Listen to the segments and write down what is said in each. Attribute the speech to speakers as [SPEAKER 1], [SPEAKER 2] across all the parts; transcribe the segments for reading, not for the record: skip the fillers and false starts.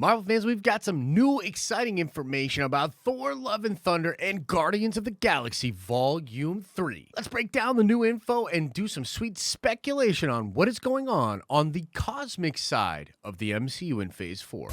[SPEAKER 1] Marvel fans, we've got some new exciting information about Thor Love and Thunder and Guardians of the Galaxy Volume 3. Let's break down the new info and do some sweet speculation on what is going on the cosmic side of the MCU in Phase 4.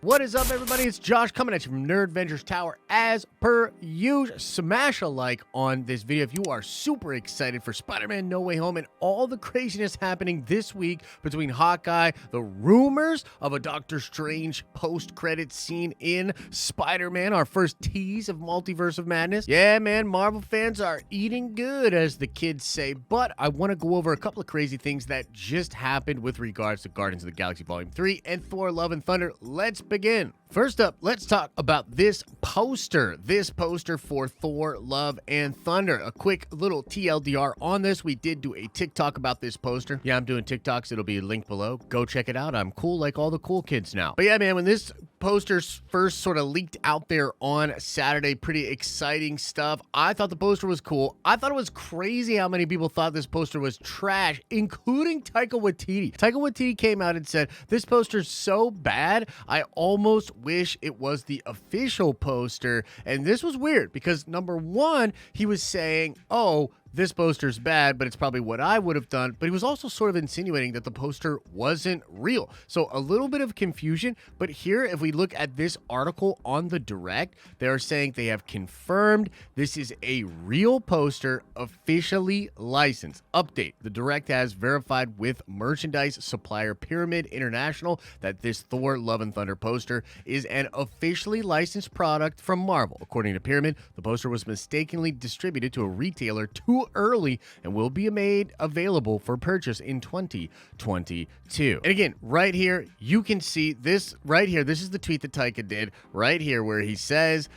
[SPEAKER 1] What is up, everybody? It's Josh coming at you from Nerd Ventures Tower. As per usual, smash a like on this video if you are super excited for Spider-Man No Way Home and all the craziness happening this week between Hawkeye, the rumors of a Doctor Strange post-credit scene in Spider-Man, our first tease of Multiverse of Madness. Yeah, man, Marvel fans are eating good, as the kids say, but I want to go over a couple of crazy things that just happened with regards to Guardians of the Galaxy Volume 3 and Thor Love and Thunder. Let's begin. First up, let's talk about this poster. This poster for Thor Love and Thunder. A quick little TLDR on this. We did do a TikTok about this poster. Yeah, I'm doing TikToks. It'll be linked below. Go check it out. I'm cool like all the cool kids now. But yeah, man, when this poster first sort of leaked out there on Saturday, pretty exciting stuff. I thought the poster was cool. I thought it was crazy how many people thought this poster was trash, including Taika Waititi. Taika Waititi came out and said, "This poster's so bad, I almost wish it was the official poster." And this was weird because, number one, he was saying, oh, this poster's bad, but it's probably what I would have done. But he was also sort of insinuating that the poster wasn't real. So a little bit of confusion. But here, if we look at this article on the Direct, they're saying they have confirmed this is a real poster, officially licensed. Update: the Direct has verified with merchandise supplier Pyramid International that this Thor Love and Thunder poster is an officially licensed product from Marvel. According to Pyramid, the poster was mistakenly distributed to a retailer too early and will be made available for purchase in 2022. And again, right here, you can see this right here. This is the tweet that Taika did right here where he says,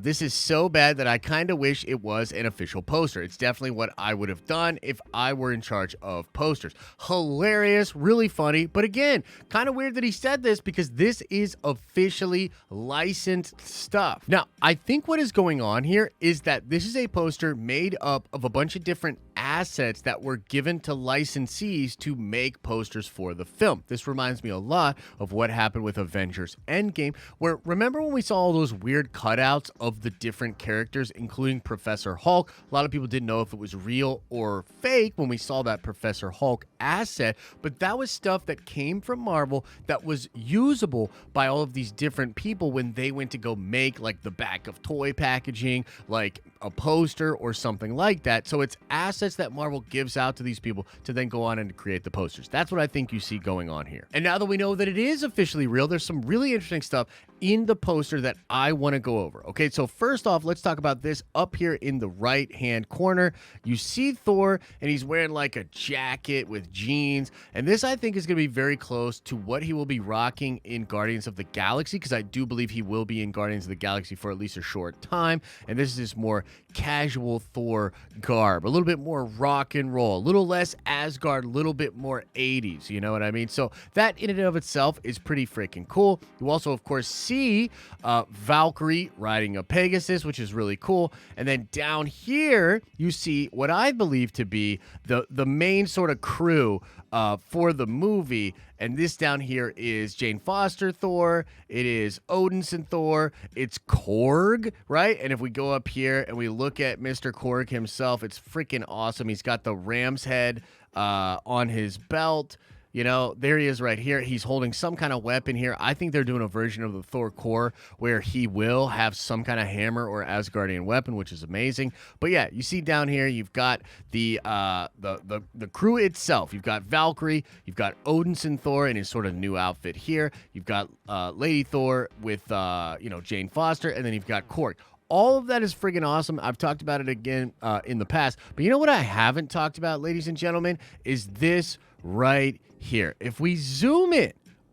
[SPEAKER 1] this is so bad that I kind of wish it was an official poster. It's definitely what I would have done if I were in charge of posters. Hilarious, really funny, but again, kind of weird that he said this because this is officially licensed stuff. Now, I think what is going on here is that this is a poster made up of a bunch of different assets that were given to licensees to make posters for the film. This reminds me a lot of what happened with Avengers Endgame, where remember when we saw all those weird cutouts of the different characters, including Professor Hulk? A lot of people didn't know if it was real or fake when we saw that Professor Hulk asset, but that was stuff that came from Marvel that was usable by all of these different people when they went to go make like the back of toy packaging, like a poster or something like that. So it's assets that Marvel gives out to these people to then go on and create the posters. That's what I think you see going on here. And now that we know that it is officially real, there's some really interesting stuff in the poster that I want to go over. Okay, so first off, let's talk about this up here in the right-hand corner. You see Thor, and he's wearing like a jacket with jeans. And this, I think, is going to be very close to what he will be rocking in Guardians of the Galaxy, because I do believe he will be in Guardians of the Galaxy for at least a short time. And this is his more casual Thor garb, a little bit more rock and roll, a little less Asgard, a little bit more 80s, you know what I mean? So that in and of itself is pretty freaking cool. You also, of course, see Valkyrie riding a Pegasus, which is really cool. And then down here, you see what I believe to be the main sort of crew for the movie. And this down here is Jane Foster Thor. It is Odinson Thor. It's Korg, right? And if we go up here and we look at Mr. Korg himself, it's freaking awesome. He's got the ram's head on his belt. You know, there he is right here. He's holding some kind of weapon here. I think they're doing a version of the Thor core where he will have some kind of hammer or Asgardian weapon, which is amazing. But yeah, you see down here, you've got the crew itself. You've got Valkyrie, you've got Odinson Thor in his sort of new outfit here. You've got Lady Thor with Jane Foster, and then you've got Korg. All of that is friggin' awesome. I've talked about it again in the past. But you know what I haven't talked about, ladies and gentlemen, is this right here. If we zoom in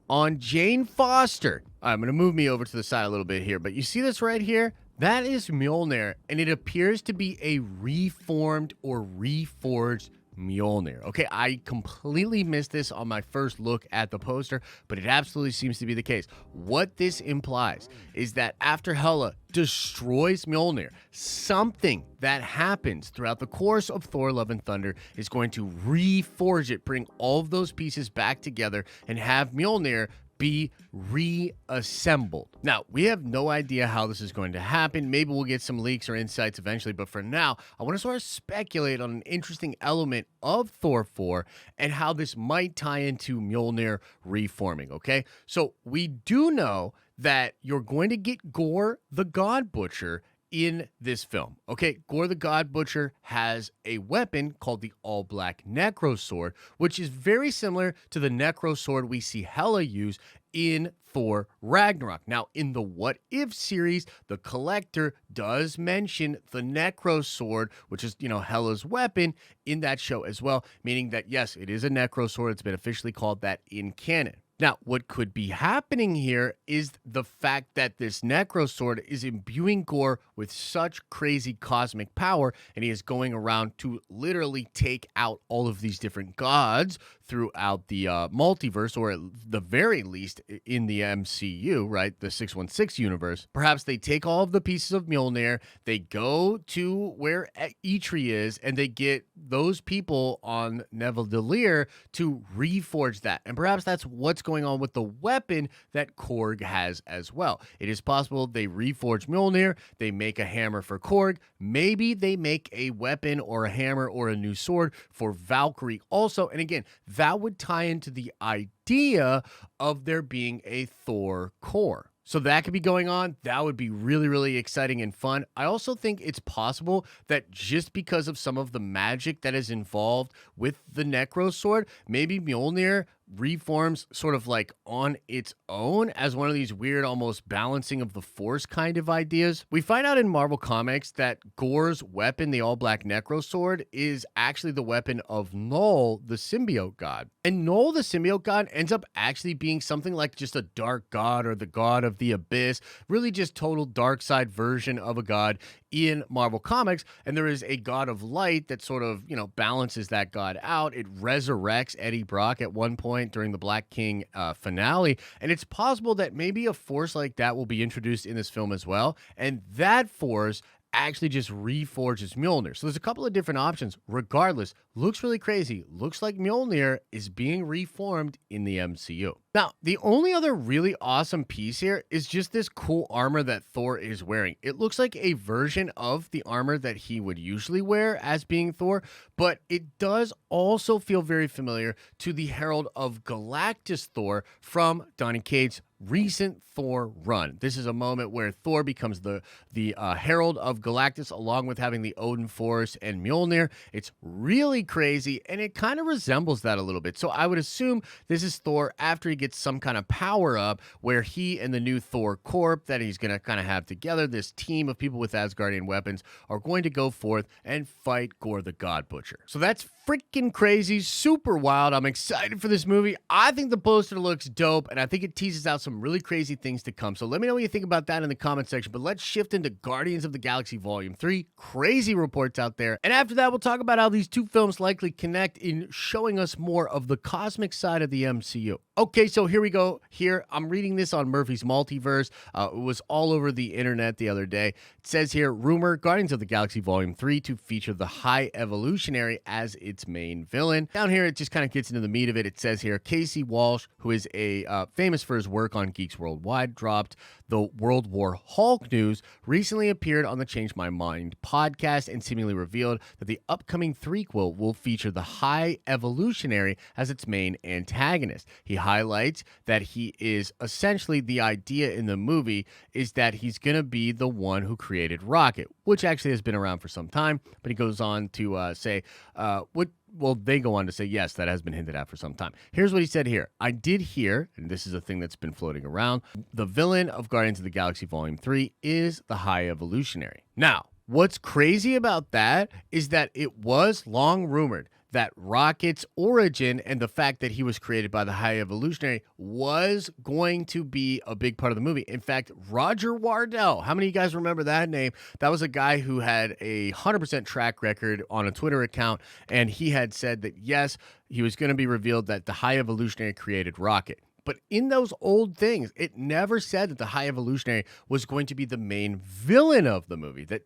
[SPEAKER 1] on Jane Foster, I'm going to move me over to the side a little bit here, but you see this right here? That is Mjolnir, and it appears to be a reformed or reforged Mjolnir. Okay, I completely missed this on my first look at the poster, but it absolutely seems to be the case. What this implies is that after Hela destroys Mjolnir, something that happens throughout the course of Thor Love and Thunder is going to reforge it, bring all of those pieces back together, and have Mjolnir be reassembled. Now, we have no idea how this is going to happen. Maybe we'll get some leaks or insights eventually, but for now, I want to sort of speculate on an interesting element of Thor 4 and how this might tie into Mjolnir reforming, okay? So we do know that you're going to get Gore the God Butcher in this film. Okay, Gore the God Butcher has a weapon called the All-Black Necro Sword, which is very similar to the Necro Sword we see Hela use in Thor Ragnarok. Now, in the What If series, the Collector does mention the Necro Sword, which is, Hela's weapon in that show as well, meaning that, yes, it is a Necro Sword. It's been officially called that in canon. Now, what could be happening here is the fact that this Necro Sword is imbuing Gore with such crazy cosmic power, and he is going around to literally take out all of these different gods throughout the multiverse, or at the very least in the MCU, right? The 616 universe. Perhaps they take all of the pieces of Mjolnir, they go to where Eitri is, and they get those people on Neveldalir to reforge that. And perhaps that's what's going on with the weapon that Korg has as well. It is possible they reforge Mjolnir, they make a hammer for Korg, maybe they make a weapon or a hammer or a new sword for Valkyrie also. And again, that would tie into the idea of there being a Thor core. So that could be going on. That would be really, really exciting and fun. I also think it's possible that just because of some of the magic that is involved with the Necro Sword, maybe Mjolnir reforms sort of like on its own as one of these weird almost balancing of the force kind of ideas. We find out in Marvel Comics that Gore's weapon, the all-black Necro Sword, is actually the weapon of Null, the symbiote god. And Null, the symbiote god, ends up actually being something like just a dark god or the god of the abyss, really just total dark side version of a god in Marvel Comics. And there is a god of light that sort of, balances that god out. It resurrects Eddie Brock at one point during the Black King finale, and it's possible that maybe a force like that will be introduced in this film as well, and that force actually just reforges Mjolnir. So there's a couple of different options. Regardless, looks really crazy. Looks like Mjolnir is being reformed in the MCU. Now, the only other really awesome piece here is just this cool armor that Thor is wearing. It looks like a version of the armor that he would usually wear as being Thor, but it does also feel very familiar to the Herald of Galactus Thor from Donny Cates' recent Thor run. This is a moment where Thor becomes the Herald of Galactus, along with having the Odin Force and Mjolnir. It's really crazy, and it kind of resembles that a little bit. So I would assume this is Thor after he gets some kind of power up, where he and the new Thor Corp that he's going to kind of have together, this team of people with Asgardian weapons, are going to go forth and fight Gore the God Butcher. So that's freaking crazy, super wild. I'm excited for this movie. I think the poster looks dope, and I think it teases out some really crazy things to come. So let me know what you think about that in the comment section. But let's shift into Guardians of the Galaxy Volume 3. Crazy reports out there. And after that, we'll talk about how these two films likely connect in showing us more of the cosmic side of the MCU. Okay, so here we go. Here, I'm reading this on Murphy's Multiverse. It was all over the internet the other day. It says here, rumor, Guardians of the Galaxy Volume 3 to feature the High Evolutionary as its main villain. Down here, it just kind of gets into the meat of it. It says here, Casey Walsh, who is famous for his work on Geeks Worldwide, dropped the World War Hulk news, recently appeared on the Change My Mind podcast and seemingly revealed that the upcoming threequel will feature the High Evolutionary as its main antagonist. He highlights that he is essentially, the idea in the movie is that he's going to be the one who created Rocket, which actually has been around for some time, but he goes on to say, they go on to say, yes, that has been hinted at for some time. Here's what he said here. I did hear, and this is a thing that's been floating around, the villain of Guardians of the Galaxy Volume 3 is the High Evolutionary. Now, what's crazy about that is that it was long rumored that Rocket's origin and the fact that he was created by the High Evolutionary was going to be a big part of the movie. In fact, Roger Wardell, how many of you guys remember that name? That was a guy who had a 100% track record on a Twitter account, and he had said that, yes, he was going to be revealed that the High Evolutionary created Rocket. But in those old things, it never said that the High Evolutionary was going to be the main villain of the movie. That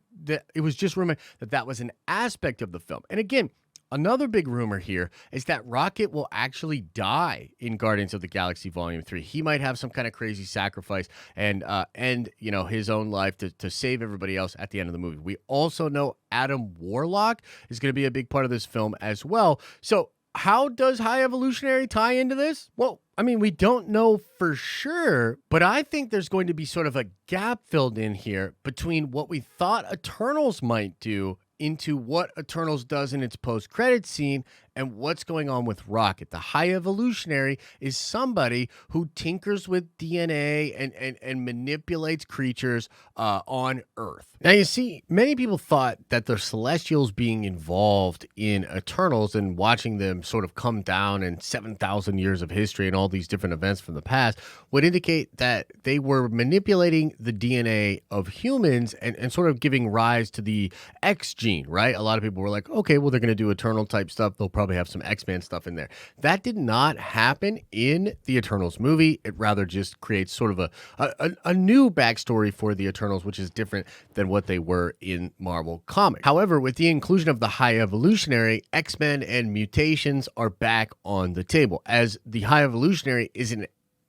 [SPEAKER 1] it was just rumored that that was an aspect of the film. And again, another big rumor here is that Rocket will actually die in Guardians of the Galaxy Volume 3. He might have some kind of crazy sacrifice and end, his own life to save everybody else at the end of the movie. We also know Adam Warlock is going to be a big part of this film as well. So how does High Evolutionary tie into this? Well, I mean, we don't know for sure, but I think there's going to be sort of a gap filled in here between what we thought Eternals might do into what Eternals does in its post-credit scene and what's going on with Rocket. The High Evolutionary is somebody who tinkers with DNA and manipulates creatures on Earth. Now, you see, many people thought that the Celestials being involved in Eternals and watching them sort of come down in 7,000 years of history and all these different events from the past would indicate that they were manipulating the DNA of humans and sort of giving rise to the X gene, right? A lot of people were like, okay, well, they're going to do Eternal type stuff. They'll probably have some X-Men stuff in there. That did not happen in the Eternals movie. It rather just creates sort of a new backstory for the Eternals, which is different than what they were in Marvel Comics. However, with the inclusion of the High Evolutionary, X-Men and mutations are back on the table, as the High Evolutionary is an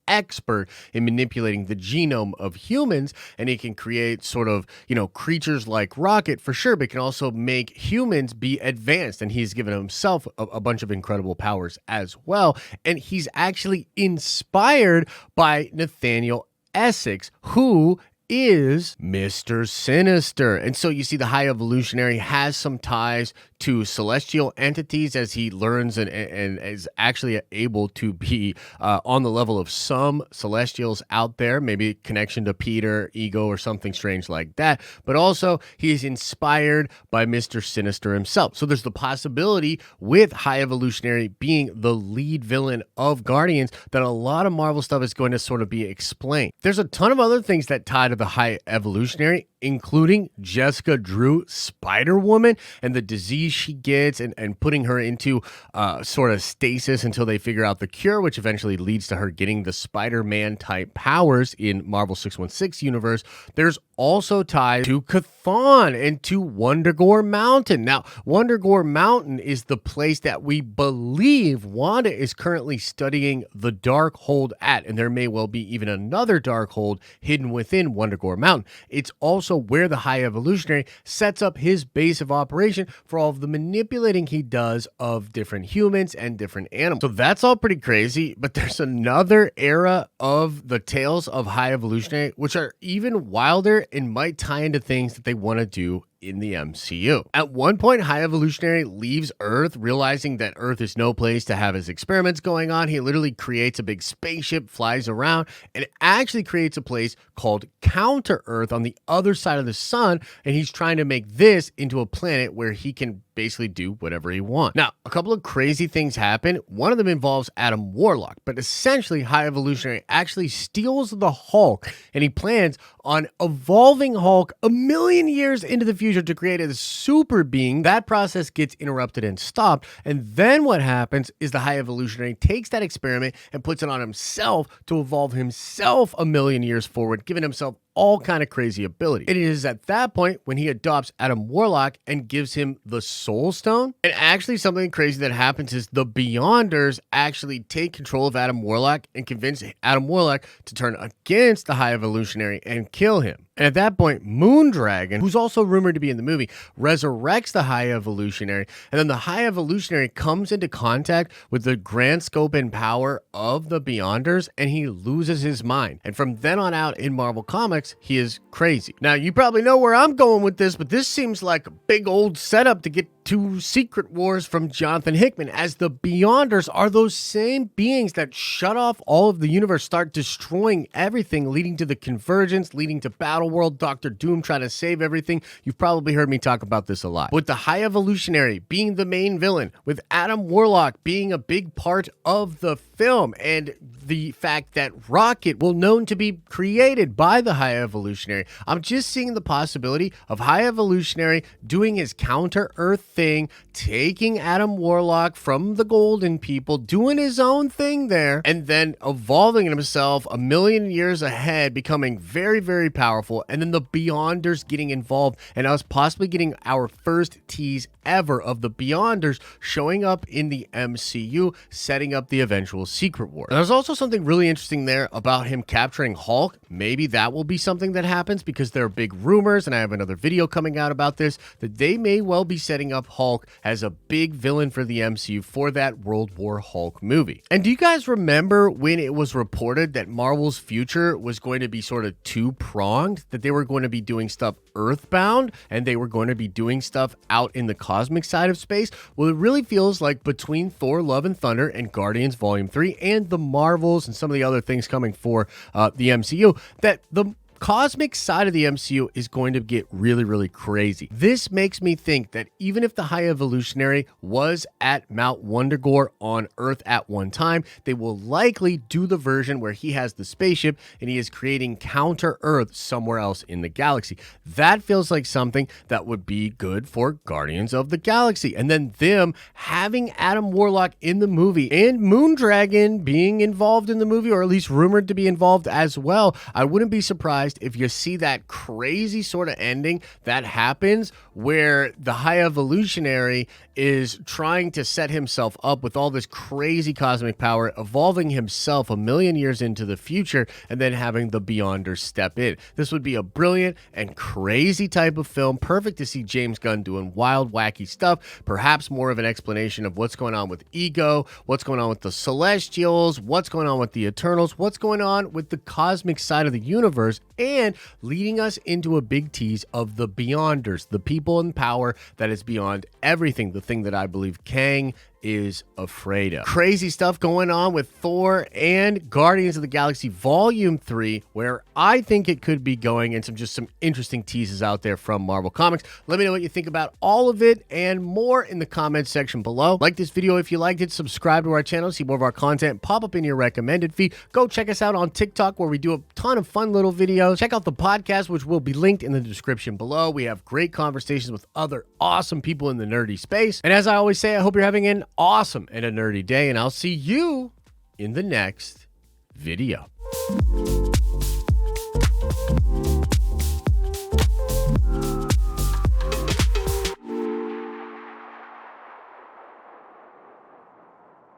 [SPEAKER 1] expert in manipulating the genome of humans, and he can create sort of, creatures like Rocket for sure, but can also make humans be advanced, and he's given himself a bunch of incredible powers as well. And he's actually inspired by Nathaniel Essex, who is Mr. Sinister. And so you see the High Evolutionary has some ties to celestial entities as he learns and is actually able to be on the level of some celestials out there, maybe connection to Peter, Ego, or something strange like that. But also he is inspired by Mr. Sinister himself. So there's the possibility with High Evolutionary being the lead villain of Guardians that a lot of Marvel stuff is going to sort of be explained. There's a ton of other things that tie to the High Evolutionary, including Jessica Drew, Spider-Woman, and the disease she gets and putting her into sort of stasis until they figure out the cure, which eventually leads to her getting the Spider-Man type powers in Marvel 616 universe. There's also ties to Chthon and to Wundagore Mountain. Now, Wundagore Mountain is the place that we believe Wanda is currently studying the Darkhold at, and there may well be even another Darkhold hidden within Wundagore Mountain. It's also where the High Evolutionary sets up his base of operation for all of the manipulating he does of different humans and different animals. So that's all pretty crazy, but there's another era of the tales of High Evolutionary which are even wilder and might tie into things that they want to do in the MCU. At one point, High Evolutionary leaves Earth, realizing that Earth is no place to have his experiments going on. He literally creates a big spaceship, flies around, and actually creates a place called Counter Earth on the other side of the sun, and he's trying to make this into a planet where he can basically do whatever he wants. Now, a couple of crazy things happen. One of them involves Adam Warlock, but essentially High Evolutionary actually steals the Hulk, and he plans on evolving Hulk 1,000,000 years into the future to create a super being. That process gets interrupted and stopped, and then what happens is the High Evolutionary takes that experiment and puts it on himself to evolve himself 1,000,000 years forward, giving himself all kind of crazy ability. It is at that point when he adopts Adam Warlock and gives him the Soul Stone. And actually something crazy that happens is the Beyonders actually take control of Adam Warlock and convince Adam Warlock to turn against the High Evolutionary and kill him. And at that point, Moondragon, who's also rumored to be in the movie, resurrects the High Evolutionary, and then the High Evolutionary comes into contact with the grand scope and power of the Beyonders, and he loses his mind. And from then on out in Marvel Comics, he is crazy. Now, you probably know where I'm going with this, but this seems like a big old setup to get to Secret Wars from Jonathan Hickman, as the Beyonders are those same beings that shut off all of the universe, start destroying everything, leading to the Convergence, leading to Battle World, Doctor Doom trying to save everything. You've probably heard me talk about this a lot. With the High Evolutionary being the main villain, with Adam Warlock being a big part of the film, and the fact that Rocket will known to be created by the High Evolutionary, I'm just seeing the possibility of High Evolutionary doing his counter-Earth thing, taking Adam Warlock from the Golden People, doing his own thing there, and then evolving himself a million years ahead, becoming very, very powerful, and then the Beyonders getting involved, and us possibly getting our first tease ever of the Beyonders showing up in the MCU, setting up the eventual Secret War. And there's also something really interesting there about him capturing Hulk. Maybe that will be something that happens, because there are big rumors, and I have another video coming out about this, that they may well be setting up Hulk as a big villain for the MCU for that World War Hulk movie. And do you guys remember when it was reported that Marvel's future was going to be sort of two-pronged, that they were going to be doing stuff Earthbound and they were going to be doing stuff out in the cosmic side of space? Well, it really feels like between Thor Love and Thunder and Guardians Volume 3 and the Marvels and some of the other things coming for the MCU, that the cosmic side of the MCU is going to get really, really crazy. This makes me think that even if the High Evolutionary was at Mount Wundagore on Earth at one time, they will likely do the version where he has the spaceship and he is creating counter-Earth somewhere else in the galaxy. That feels like something that would be good for Guardians of the Galaxy. And then them having Adam Warlock in the movie and Moondragon being involved in the movie, or at least rumored to be involved as well. I wouldn't be surprised if you see that crazy sort of ending that happens where the High Evolutionary is trying to set himself up with all this crazy cosmic power, evolving himself a million years into the future, and then having the Beyonders step in. This would be a brilliant and crazy type of film, perfect to see James Gunn doing wild, wacky stuff, perhaps more of an explanation of what's going on with Ego, what's going on with the Celestials, what's going on with the Eternals, what's going on with the cosmic side of the universe, and leading us into a big tease of the Beyonders, the people in power that is beyond everything, the thing that I believe Kang is afraid of. Crazy stuff going on with Thor and Guardians of the Galaxy Volume 3, where I think it could be going, and some interesting teases out there from Marvel Comics. Let me know what you think about all of it and more in the comments section below. Like this video if you liked it, subscribe to our channel, see more of our content pop up in your recommended feed. Go check us out on TikTok, where we do a ton of fun little videos. Check out the podcast, which will be linked in the description below. We have great conversations with other awesome people in the nerdy space. And as I always say, I hope you're having an awesome and a nerdy day, and I'll see you in the next video.